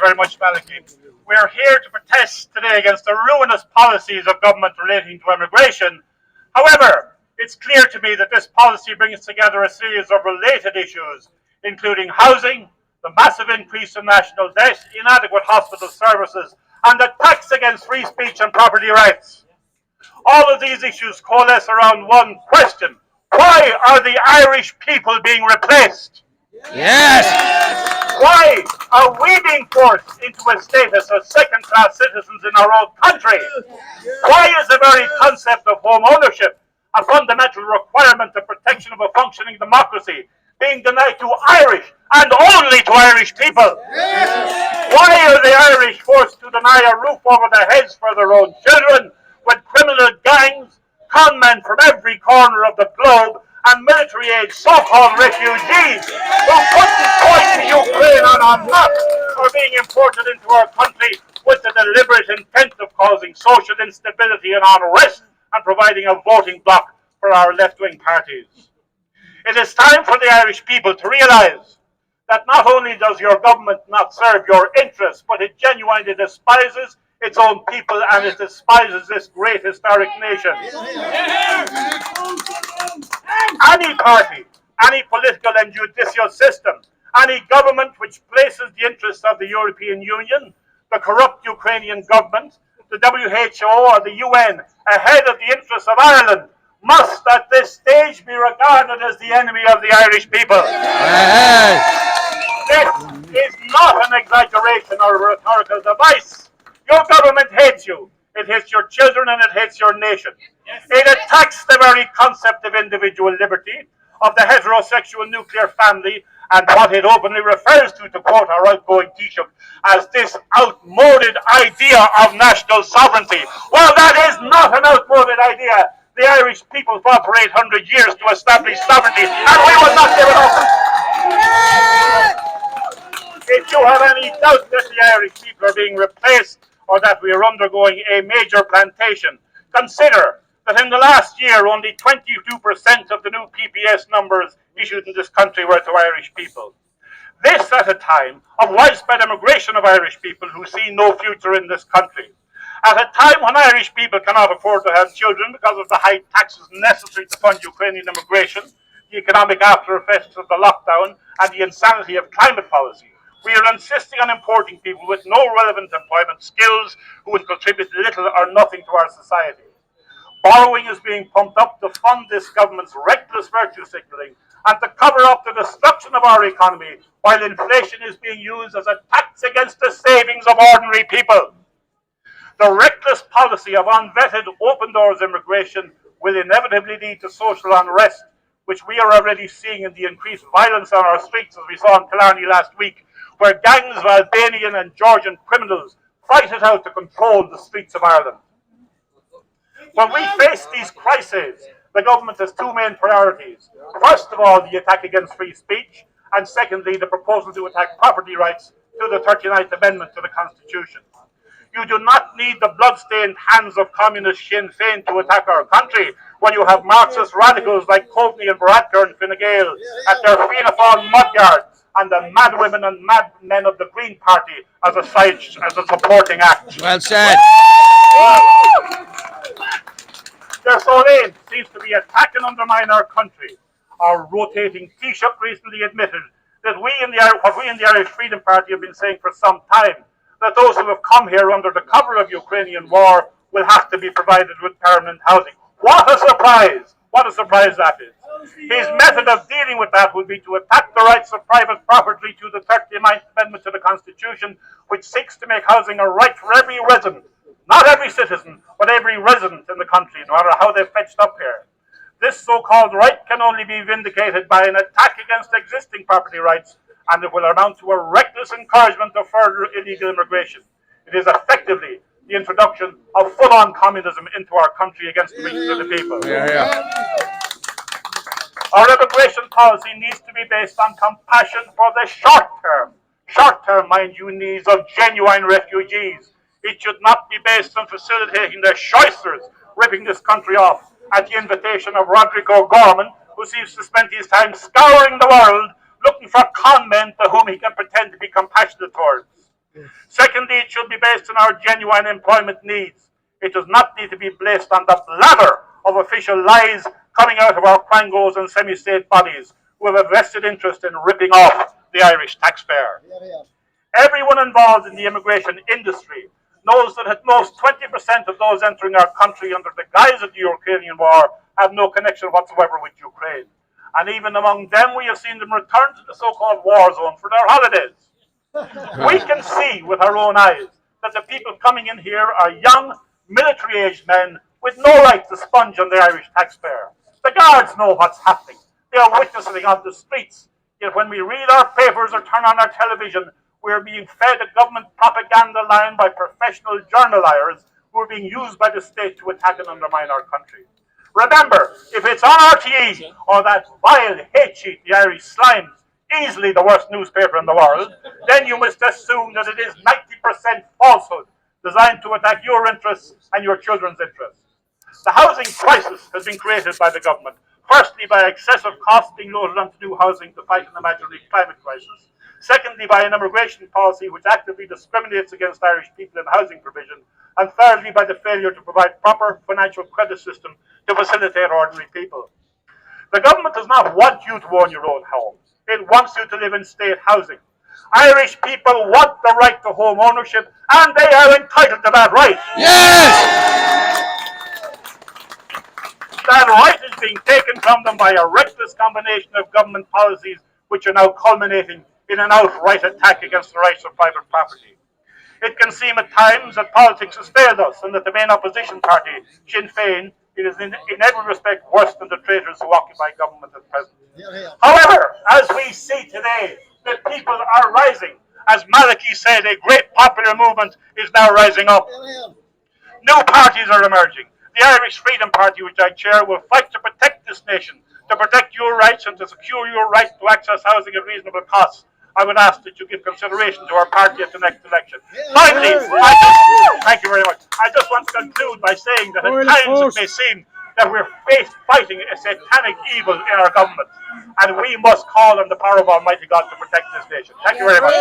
very much, Malachy. We're here to protest today against the ruinous policies of government relating to immigration. However, it's clear to me that this policy brings together a series of related issues, including housing, the massive increase in national debt, inadequate hospital services, and the tax against free speech and property rights. All of these issues coalesce around one question. Why are the Irish people being replaced? Yes! Why are we being forced into a status of second-class citizens in our own country? Why is the very concept of home ownership, a fundamental requirement of protection of a functioning democracy, being denied to Irish and only to Irish people? Why are the Irish forced to deny a roof over their heads for their own children when criminal gangs, con men from every corner of the globe, and military-age so-called refugees who couldn't point to Ukraine on a map are being imported into our country with the deliberate intent of causing social instability and unrest and providing a voting bloc for our left-wing parties? It is time for the Irish people to realise that not only does your government not serve your interests, but it genuinely despises its own people and it despises this great historic nation. Any party, any political and judicial system, any government which places the interests of the European Union, the corrupt Ukrainian government, the WHO or the UN ahead of the interests of Ireland must at this stage be regarded as the enemy of the Irish people. This is not an exaggeration or a rhetorical device. Your government hates you. It hates your children and it hates your nation. It attacks the very concept of individual liberty, of the heterosexual nuclear family, and what it openly refers to quote our outgoing Taoiseach, as this outmoded idea of national sovereignty. Well, that is not an outmoded idea. The Irish people fought for 800 years to establish sovereignty, and we will not give it up. If you have any doubt that the Irish people are being replaced or that we are undergoing a major plantation, consider that in the last year only 22% of the new PPS numbers issued in this country were to Irish people. This at a time of widespread immigration of Irish people who see no future in this country. At a time when Irish people cannot afford to have children because of the high taxes necessary to fund Ukrainian immigration, the economic after effects of the lockdown, and the insanity of climate policy, we are insisting on importing people with no relevant employment skills who will contribute little or nothing to our society. Borrowing is being pumped up to fund this government's reckless virtue signalling and to cover up the destruction of our economy, while inflation is being used as a tax against the savings of ordinary people. The reckless policy of unvetted open doors immigration will inevitably lead to social unrest, which we are already seeing in the increased violence on our streets, as we saw in Killarney last week, where gangs of Albanian and Georgian criminals fight it out to control the streets of Ireland. When we face these crises, the government has two main priorities. First of all, the attack against free speech, and secondly, the proposal to attack property rights through the 39th Amendment to the Constitution. You do not need the blood-stained hands of communist Sinn Féin to attack our country when you have Marxist radicals like Coveney and Varadkar and Fine Gael at their Fianna Fáil mudyard, and the mad women and mad men of the Green Party as a supporting act. Well said. Their sole aim seems to be attack and undermine our country. Our rotating Taoiseach recently admitted that what we in the Irish Freedom Party have been saying for some time, that those who have come here under the cover of Ukrainian war will have to be provided with permanent housing. What a surprise! What a surprise that is. His method of dealing with that will be to attack the rights of private property to the 39th Amendment to the Constitution, which seeks to make housing a right for every resident, not every citizen, but every resident in the country, no matter how they've fetched up here. This so-called right can only be vindicated by an attack against existing property rights, and it will amount to a reckless encouragement of further illegal immigration. It is effectively the introduction of full-on communism into our country against the wishes of the people. Our immigration policy needs to be based on compassion for the short-term, mind you, needs of genuine refugees. It should not be based on facilitating the shysters ripping this country off at the invitation of Roderick O'Gorman, who seems to spend his time scouring the world looking for con men to whom he can pretend to be compassionate towards. Secondly, it should be based on our genuine employment needs. It does not need to be based on the blather of official lies coming out of our quangos and semi-state bodies who have a vested interest in ripping off the Irish taxpayer. Everyone involved in the immigration industry knows that at most 20% of those entering our country under the guise of the Ukrainian war have no connection whatsoever with Ukraine. And even among them, we have seen them return to the so-called war zone for their holidays. We can see with our own eyes that the people coming in here are young, military-aged men with no right to sponge on the Irish taxpayer. The guards know what's happening. They are witnessing on the streets. Yet when we read our papers or turn on our television, we are being fed a government propaganda line by professional journaliers who are being used by the state to attack and undermine our country. Remember, if it's on RTE or that vile hate sheet, the Irish Slimes, easily the worst newspaper in the world, then you must assume that it is 90% falsehood, designed to attack your interests and your children's interests. The housing crisis has been created by the government, firstly by excessive costs being loaded onto new housing to fight an imaginary climate crisis, secondly by an immigration policy which actively discriminates against Irish people in housing provision, and thirdly by the failure to provide proper financial credit system to facilitate ordinary people. The government does not want you to own your own home. It wants you to live in state housing. Irish people want the right to home ownership, and they are entitled to that right. Yes! That right is being taken from them by a reckless combination of government policies which are now culminating in an outright attack against the rights of private property. It can seem at times that politics has failed us and that the main opposition party, Sinn Féin, is in every respect worse than the traitors who occupy government at present. However, as we see today, the people are rising. As Malachy said, a great popular movement is now rising up. New parties are emerging. The Irish Freedom Party, which I chair, will fight to protect this nation, to protect your rights and to secure your right to access housing at reasonable costs. I would ask that you give consideration to our party at the next election. Finally, thank you very much. I just want to conclude by saying that at times it may seem that we're fighting a satanic evil in our government, and we must call on the power of Almighty God to protect this nation. Thank you very much.